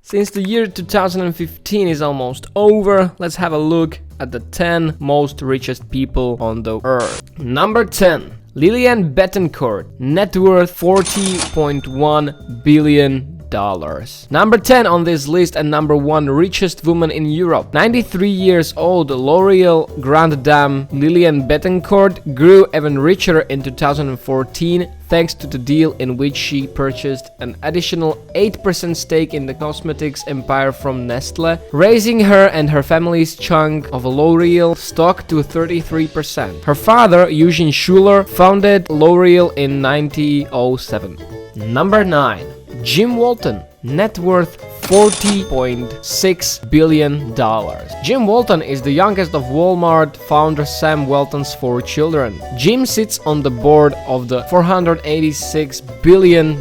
Since the year 2015 is almost over, let's have a look at the 10 most richest people on the earth. Number 10. Lillian Bettencourt, net worth $40.1 billion. Number 10 on this list and number 1 richest woman in Europe. 93 years old L'Oreal Grande Dame Lillian Bettencourt grew even richer in 2014 thanks to the deal in which she purchased an additional 8% stake in the cosmetics empire from Nestle, raising her and her family's chunk of L'Oreal stock to 33%. Her father, Eugene Schuller, founded L'Oreal in 1907. Number 9. Jim Walton, net worth $40.6 billion. Jim Walton is the youngest of Walmart founder Sam Walton's 4 children. Jim sits on the board of the $486 billion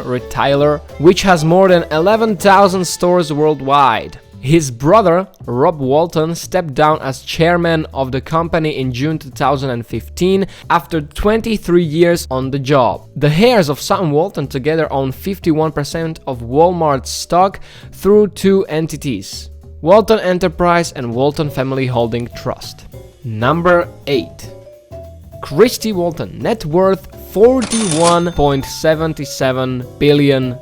retailer, which has more than 11,000 stores worldwide. His brother, Rob Walton, stepped down as chairman of the company in June 2015 after 23 years on the job. The heirs of Sam Walton together own 51% of Walmart's stock through 2 entities, Walton Enterprise and Walton Family Holding Trust. Number 8. Christy Walton, net worth $41.77 billion.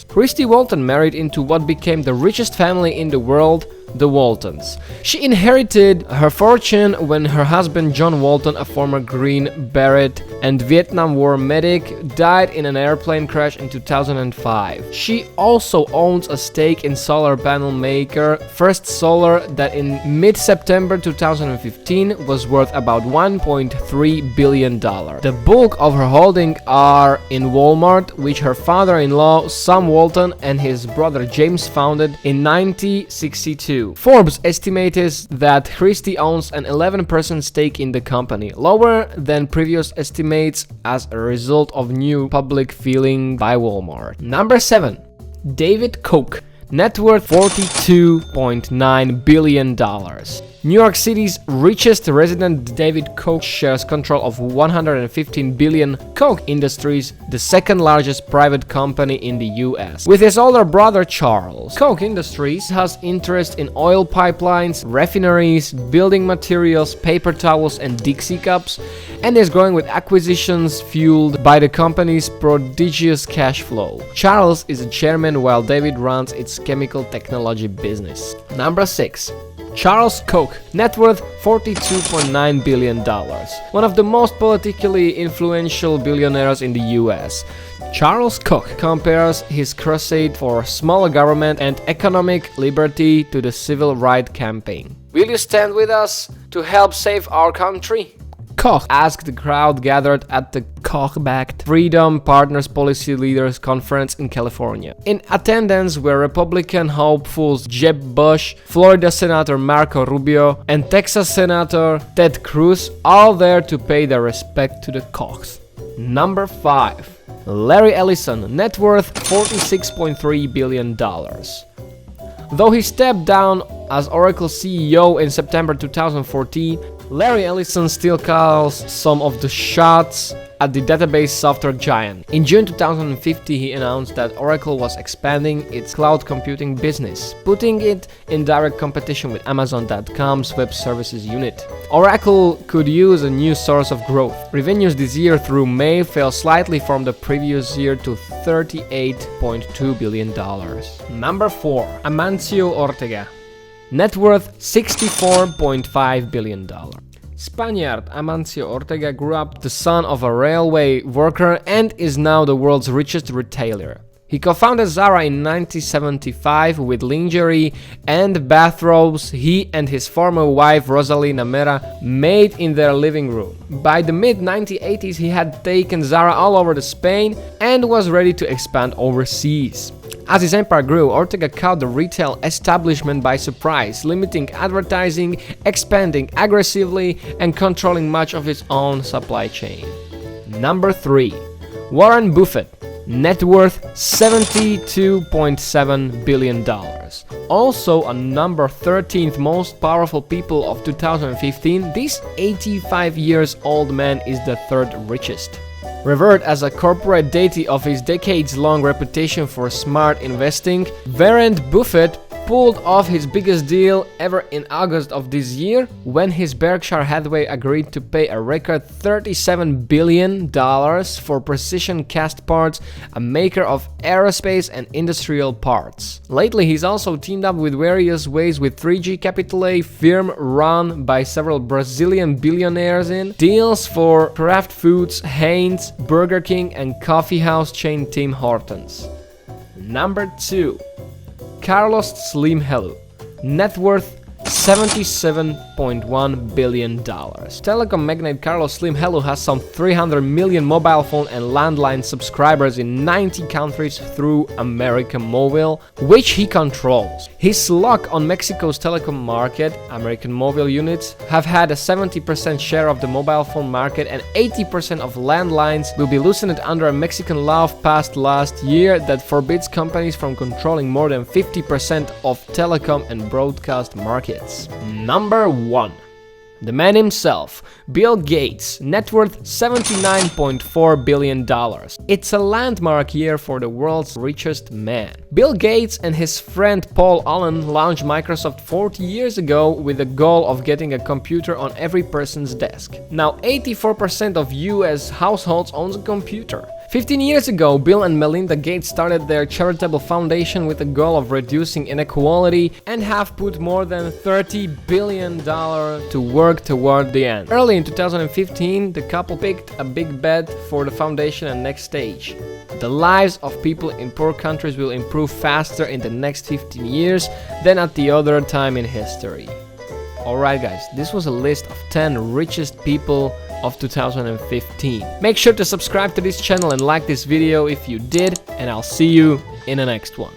Christy Walton married into what became the richest family in the world, the Waltons. She inherited her fortune when her husband John Walton, a former Green Beret and Vietnam War medic, died in an airplane crash in 2005. She also owns a stake in solar panel maker First Solar that in mid-September 2015 was worth about $1.3 billion. The bulk of her holdings are in Walmart, which her father-in-law Sam Walton and his brother James founded in 1962. Forbes estimated that Christie owns an 11% stake in the company, lower than previous estimates as a result of new public feeling by Walmart. Number 7. David Koch, net worth $42.9 billion. New York City's richest resident David Koch shares control of 115 billion Koch Industries, the second largest private company in the US. With his older brother Charles, Koch Industries has interest in oil pipelines, refineries, building materials, paper towels and Dixie cups, and is growing with acquisitions fueled by the company's prodigious cash flow. Charles is the chairman while David runs its chemical technology business. Number 6. Charles Koch, net worth $42.9 billion. One of the most politically influential billionaires in the US. Charles Koch compares his crusade for smaller government and economic liberty to the civil rights campaign. Will you stand with us to help save our country? Koch asked the crowd gathered at the Koch-backed Freedom Partners Policy Leaders Conference in California. In attendance were Republican hopefuls Jeb Bush, Florida Senator Marco Rubio, and Texas Senator Ted Cruz, all there to pay their respect to the Kochs. Number 5. Larry Ellison, net worth $46.3 billion. Though he stepped down as Oracle CEO in September 2014, Larry Ellison still calls some of the shots at the database software giant. In June 2015, he announced that Oracle was expanding its cloud computing business, putting it in direct competition with Amazon.com's web services unit. Oracle could use a new source of growth. Revenues this year through May fell slightly from the previous year to $38.2 billion. Number 4. Amancio Ortega, net worth $64.5 billion. Spaniard Amancio Ortega grew up the son of a railway worker and is now the world's richest retailer. He co-founded Zara in 1975 with lingerie and bathrobes he and his former wife Rosalina Mera made in their living room. By the mid-1980s, he had taken Zara all over Spain and was ready to expand overseas. As his empire grew, Ortega caught the retail establishment by surprise, limiting advertising, expanding aggressively, and controlling much of its own supply chain. Number 3. Warren Buffett, net worth $72.7 billion. Also a number 13th most powerful people of 2015, this 85 years old man is the third richest. revered as a corporate deity of his decades-long reputation for smart investing, Warren Buffett pulled off his biggest deal ever in August of this year when his Berkshire Hathaway agreed to pay a record $37 billion for Precision Castparts, a maker of aerospace and industrial parts. Lately, he's also teamed up with various ways with 3G Capital, a firm run by several Brazilian billionaires in deals for Kraft Foods, Heinz, Burger King and coffee house chain Tim Hortons. Number 2. Carlos Slim Helú, net worth $77.1 billion. Telecom magnate Carlos Slim Helú has some 300 million mobile phone and landline subscribers in 90 countries through América Móvil, which he controls. His luck on Mexico's telecom market, American Móvil units, have had a 70% share of the mobile phone market, and 80% of landlines will be loosened under a Mexican law passed last year that forbids companies from controlling more than 50% of telecom and broadcast markets. Number 1. The man himself, Bill Gates, net worth $79.4 billion. It's a landmark year for the world's richest man. Bill Gates and his friend Paul Allen launched Microsoft 40 years ago with the goal of getting a computer on every person's desk. Now 84% of US households owns a computer. 15 years ago, Bill and Melinda Gates started their charitable foundation with the goal of reducing inequality and have put more than $30 billion to work toward the end. Early in 2015, the couple picked a big bet for the foundation and next stage. The lives of people in poor countries will improve faster in the next 15 years than at the other time in history. Alright guys, this was a list of 10 richest people of 2015. Make sure to subscribe to this channel and like this video if you did, and I'll see you in the next one.